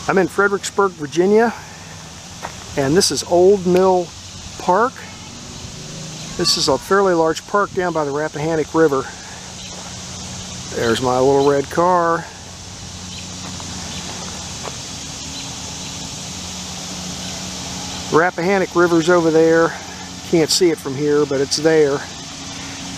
I'm in Fredericksburg, Virginia, and this is Old Mill Park. This is a fairly large park down by the Rappahannock River. There's my little red car. The Rappahannock River's over there. Can't see it from here, but it's there.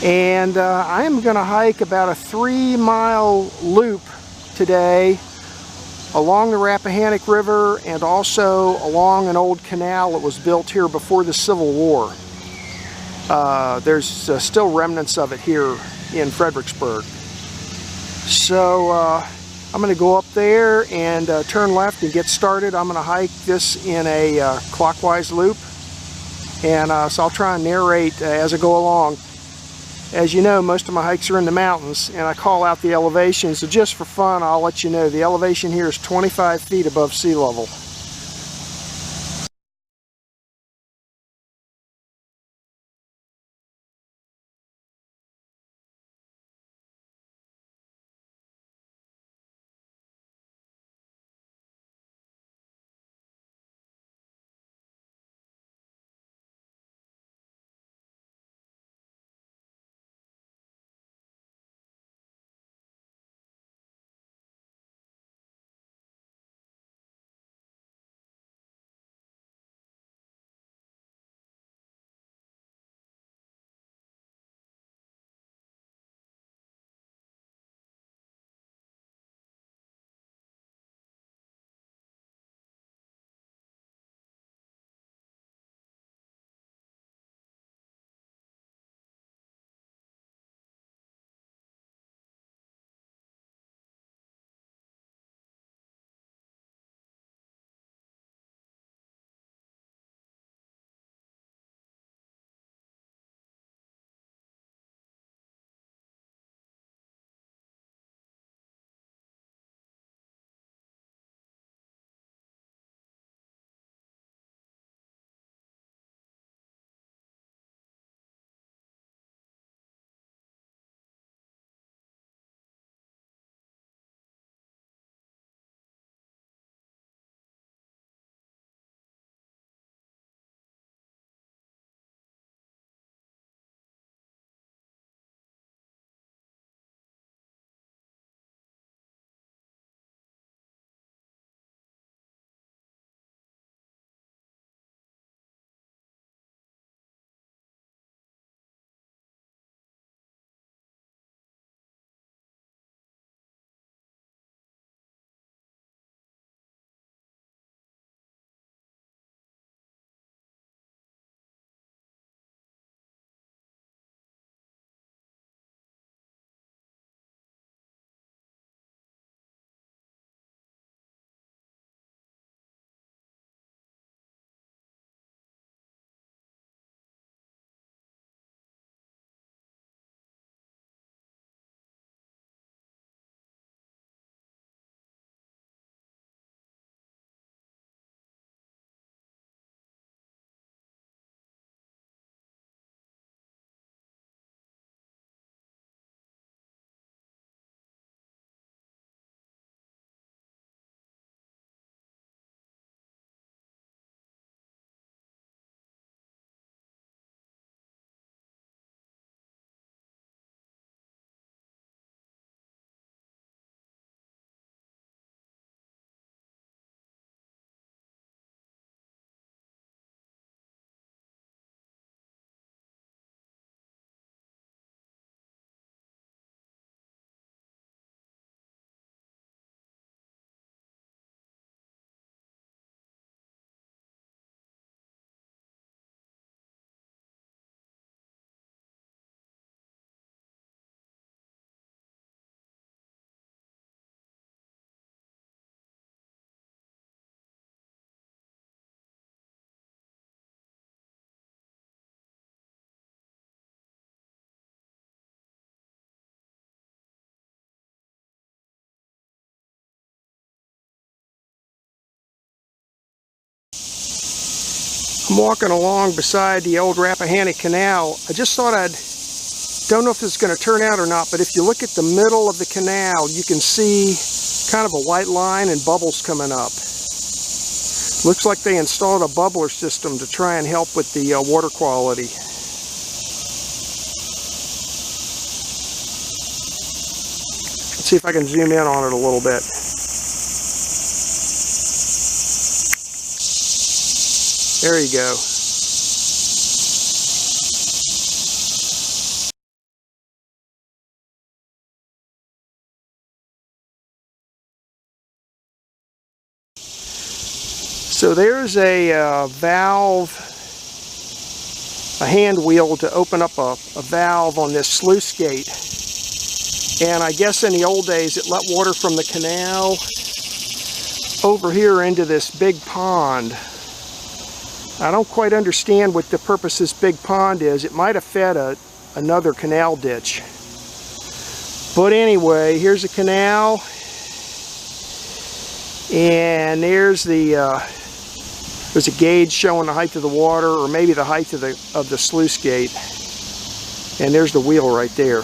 And I am going to hike about a 3-mile loop today along the Rappahannock River and also along an old canal that was built here before the Civil War. There's still remnants of it here in Fredericksburg. So I'm going to go up there and turn left and get started. I'm going to hike this in a clockwise loop, and so I'll try and narrate as I go along. As you know, most of my hikes are in the mountains, and I call out the elevation, so just for fun I'll let you know the elevation here is 25 feet above sea level. I'm walking along beside the old Rappahannock Canal. I just thought don't know if this is going to turn out or not, but if you look at the middle of the canal, you can see kind of a white line and bubbles coming up. Looks like they installed a bubbler system to try and help with the water quality. Let's see if I can zoom in on it a little bit. There you go. So there's a valve, a hand wheel to open up a valve on this sluice gate. And I guess in the old days it let water from the canal over here into this big pond. I don't quite understand what the purpose of this big pond is. It might have fed another canal ditch. But anyway, here's a canal. And there's there's a gauge showing the height of the water, or maybe the height of the sluice gate. And there's the wheel right there.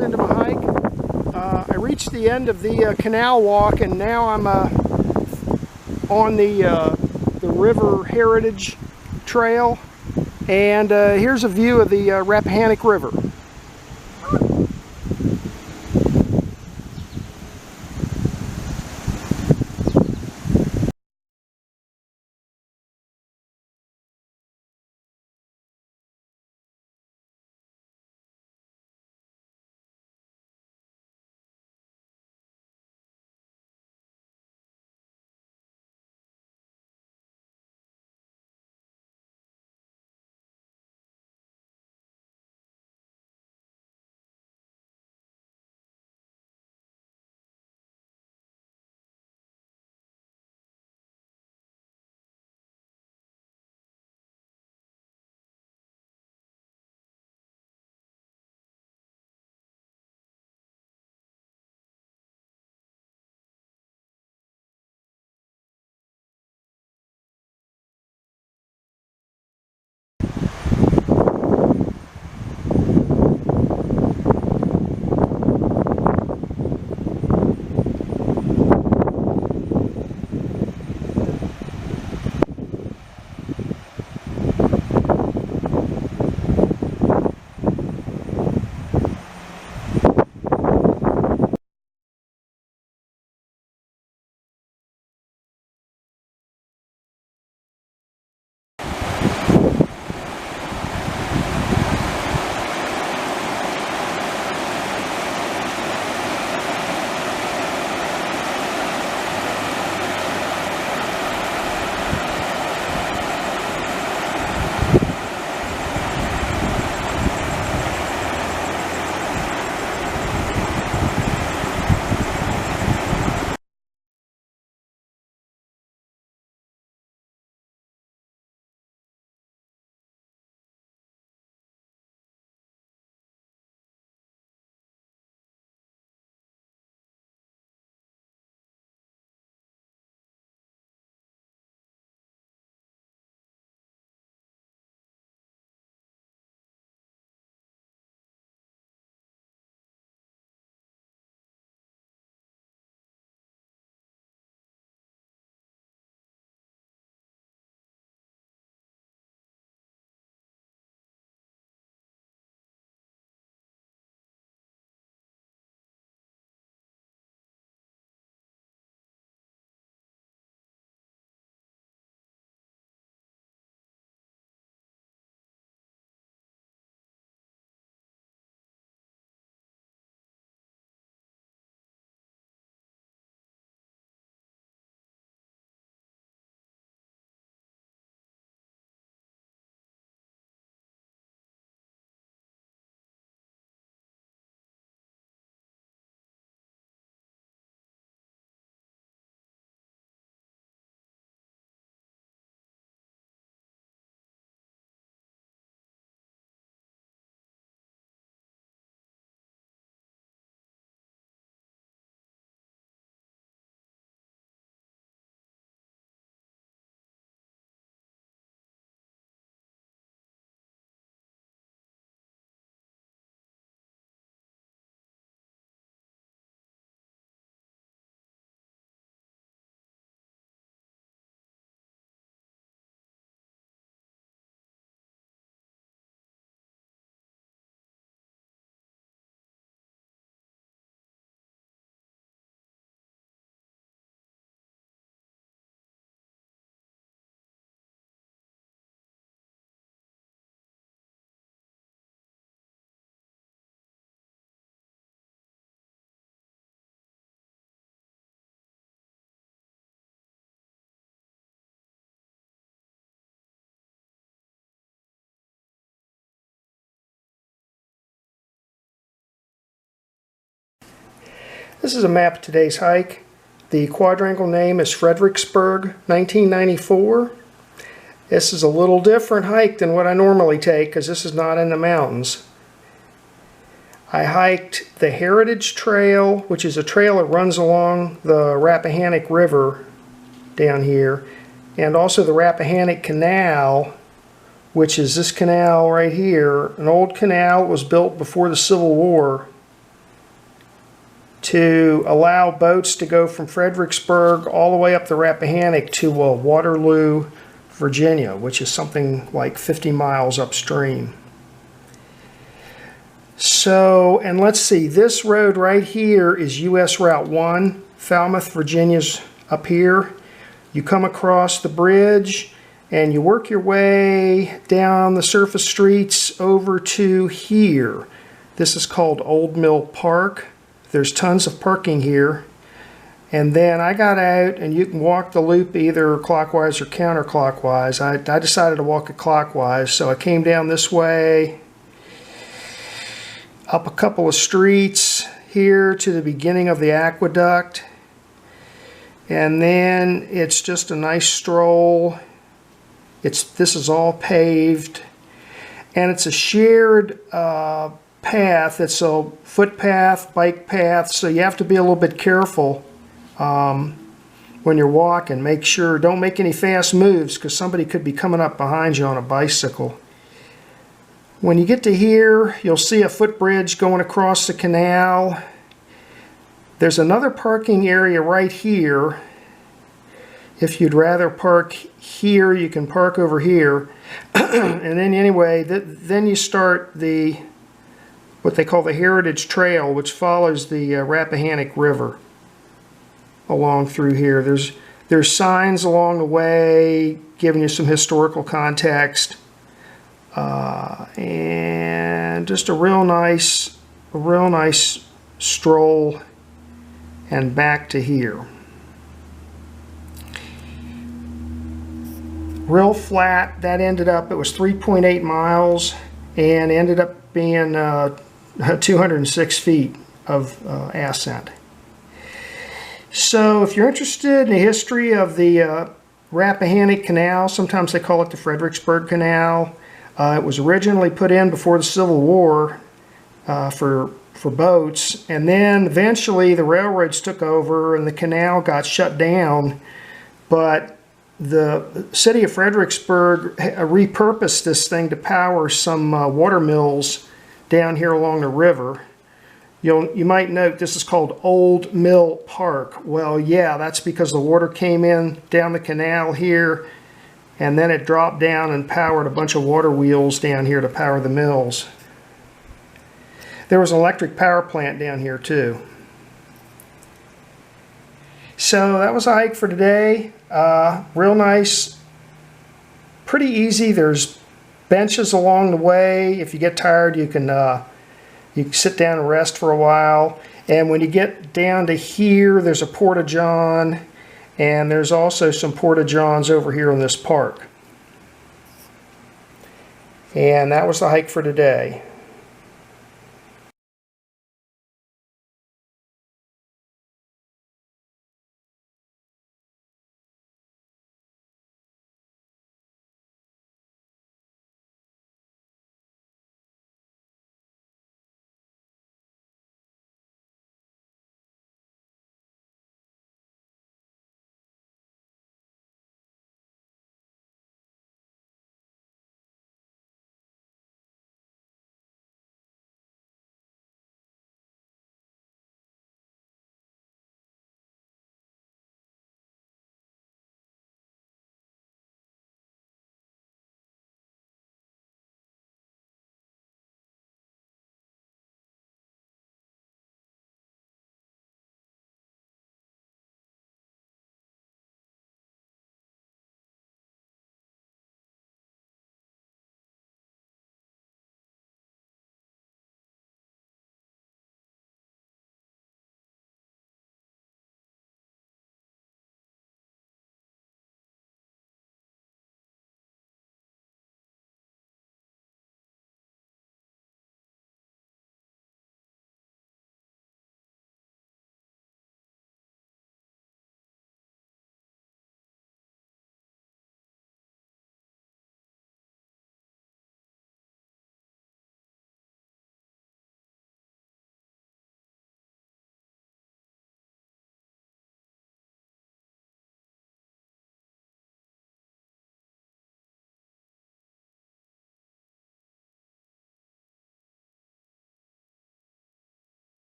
Into my hike. I reached the end of the canal walk, and now I'm on the River Heritage Trail, and here's a view of the Rappahannock River. This is a map of today's hike. The quadrangle name is Fredericksburg, 1994. This is a little different hike than what I normally take because this is not in the mountains. I hiked the Heritage Trail, which is a trail that runs along the Rappahannock River down here, and also the Rappahannock Canal, which is this canal right here. An old canal was built before the Civil War to allow boats to go from Fredericksburg all the way up the Rappahannock to Waterloo, Virginia, which is something like 50 miles upstream. So, and let's see, this road right here is US Route 1. Falmouth, Virginia's up here. You come across the bridge and you work your way down the surface streets over to here. This is called Old Mill Park. There's tons of parking here. And then I got out, and you can walk the loop either clockwise or counterclockwise. I decided to walk it clockwise, so I came down this way, up a couple of streets here to the beginning of the aqueduct. And then it's just a nice stroll. This is all paved, and it's a shared path. It's a footpath, bike path, so you have to be a little bit careful when you're walking. Make sure, don't make any fast moves because somebody could be coming up behind you on a bicycle. When you get to here, you'll see a footbridge going across the canal. There's another parking area right here. If you'd rather park here, you can park over here. And then anyway, then you start what they call the Heritage Trail, which follows the Rappahannock River along through here. There's signs along the way giving you some historical context, and just a real nice stroll, and back to here. Real flat. That ended up, it was 3.8 miles and ended up being 206 feet of ascent. So if you're interested in the history of the Rappahannock Canal, sometimes they call it the Fredericksburg Canal. It was originally put in before the Civil War for boats, and then eventually the railroads took over and the canal got shut down, but the city of Fredericksburg repurposed this thing to power some water mills down here along the river. You might note this is called Old Mill Park. Well, yeah, that's because the water came in down the canal here, and then it dropped down and powered a bunch of water wheels down here to power the mills. There was an electric power plant down here too. So that was a hike for today. Real nice, pretty easy. There's benches along the way. If you get tired, you can sit down and rest for a while. And when you get down to here, there's a porta-john, and there's also some porta-johns over here in this park. And that was the hike for today.